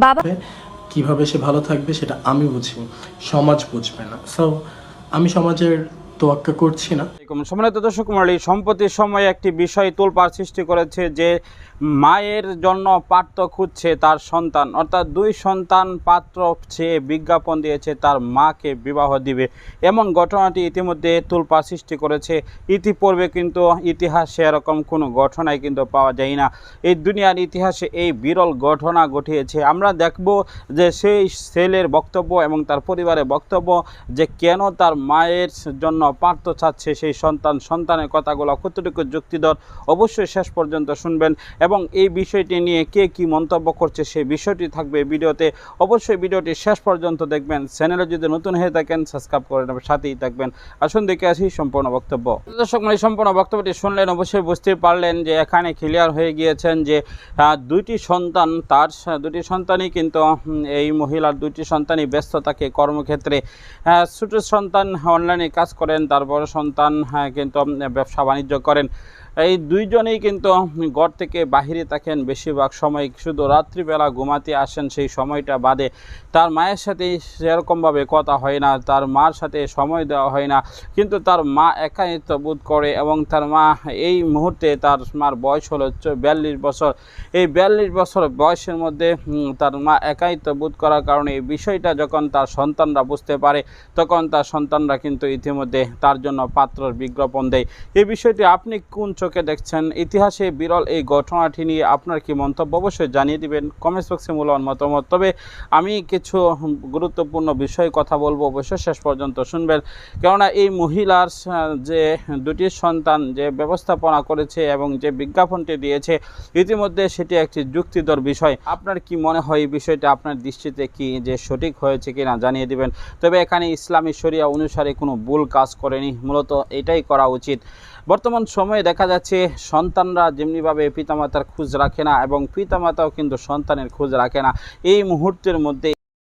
বাবা কিভাবে সে ভালো থাকবে সেটা আমি বুঝি, সমাজ বুঝবে না। সো আমি সমাজের তোয়াক্কা করছি না। সম্মানিত দর্শক মণ্ডলী, সম্প্রতি সময়ে একটি বিষয় তোলপাড় সৃষ্টি করেছে যে মায়ের জন্য পাত্র খুঁজছে তার সন্তান, অর্থাৎ দুই সন্তান পাত্র চেয়ে বিজ্ঞাপন দিয়েছে তার মাকে বিবাহ দিবে। এমন ঘটনাটি ইতিমধ্যে তোলপাড় সৃষ্টি করেছে। ইতিপূর্বে কিন্তু ইতিহাসে এরকম কোনো ঘটনাই কিন্তু পাওয়া যায় না। এই দুনিয়ার ইতিহাসে এই বিরল ঘটনা ঘটিয়েছে। আমরা দেখব যে সেই ছেলের বক্তব্য এবং তার পরিবারের বক্তব্য যে কেন তার মায়ের জন্য পাত্র চাচ্ছে সেই সন্তানের কথাগুলো কতটুকু যুক্তিধর, অবশ্যই শেষ পর্যন্ত শুনবেন। এবং এই বিষয়টি নিয়ে কে কী মন্তব্য করছে সেই বিষয়টি থাকবে ভিডিওতে। অবশ্যই ভিডিওটি শেষ পর্যন্ত দেখবেন। চ্যানেলে যদি নতুন হয়ে থাকেন সাবস্ক্রাইব করে নেবেন, সাথেই থাকবেন। আসুন দেখে আসি সম্পূর্ণ বক্তব্য। দর্শক মানে সম্পূর্ণ বক্তব্যটি শুনলেন, অবশ্যই বুঝতে পারলেন যে এখানে ক্লিয়ার হয়ে গিয়েছেন যে দুইটি সন্তান, তার দুটি সন্তানই কিন্তু এই মহিলার দুইটি সন্তানই ব্যস্ত থাকে কর্মক্ষেত্রে। ছোট সন্তান অনলাইনে কাজ করেন, তার বড় সন্তান কিন্তু ব্যবসা বাণিজ্য করেন। এই দুইজনেই কিন্তু ঘর থেকে বাহিরে থাকেন বেশিরভাগ সময়, শুধু রাত্রিবেলা ঘুমাতে আসেন। সেই সময়টা বাদে তার মায়ের সাথে সেরকমভাবে কথা হয় না, তার মার সাথে সময় দেওয়া হয় না। কিন্তু তার মা একাকিত্ব বোধ করে এবং তার মা এই মুহূর্তে, তার মার বয়স হলো 42 বছর। এই 42 বছর বয়সের মধ্যে তার মা একাকিত্ব বোধ করার কারণে এই বিষয়টা যখন তার সন্তানরা বুঝতে পারে, তখন তার সন্তানরা কিন্তু ইতিমধ্যে তার জন্য পাত্রের বিজ্ঞাপন দেয়। এই বিষয়টি আপনি কোন চোখে দেখছেন? ইতিহাসে বিরল এই ঘটনাটি নিয়ে আপনার কি মন্তব্য অবশ্যই জানিয়ে দিবেন কমেন্টস বক্সে মূল্যবান মতামত। তবে আমি কিছু গুরুত্বপূর্ণ বিষয়ে কথা বলবো, অবশ্যই শেষ পর্যন্ত শুনবেন। কেননা এই মহিলার যে দুটি সন্তান যে ব্যবস্থাপনা করেছে এবং যে বিজ্ঞাপনটি দিয়েছে, ইতিমধ্যে সেটি একটি যুক্তিধর বিষয়। আপনার কি মনে হয় এই বিষয়টা আপনার দৃষ্টিতে কি যে সঠিক হয়েছে কিনা জানিয়ে দিবেন। তবে এখানে ইসলামী শরিয়া অনুসারে কোনো ভুল কাজ করেনি, মূলত এটাই করা উচিত। বর্তমান সময়ে দেখা যাচ্ছে সন্তানরা যেমনিভাবে পিতামাতার খোঁজ রাখে না এবং পিতামাতাও কিন্তু সন্তানের খোঁজ রাখে না। এই মুহূর্তের মধ্যে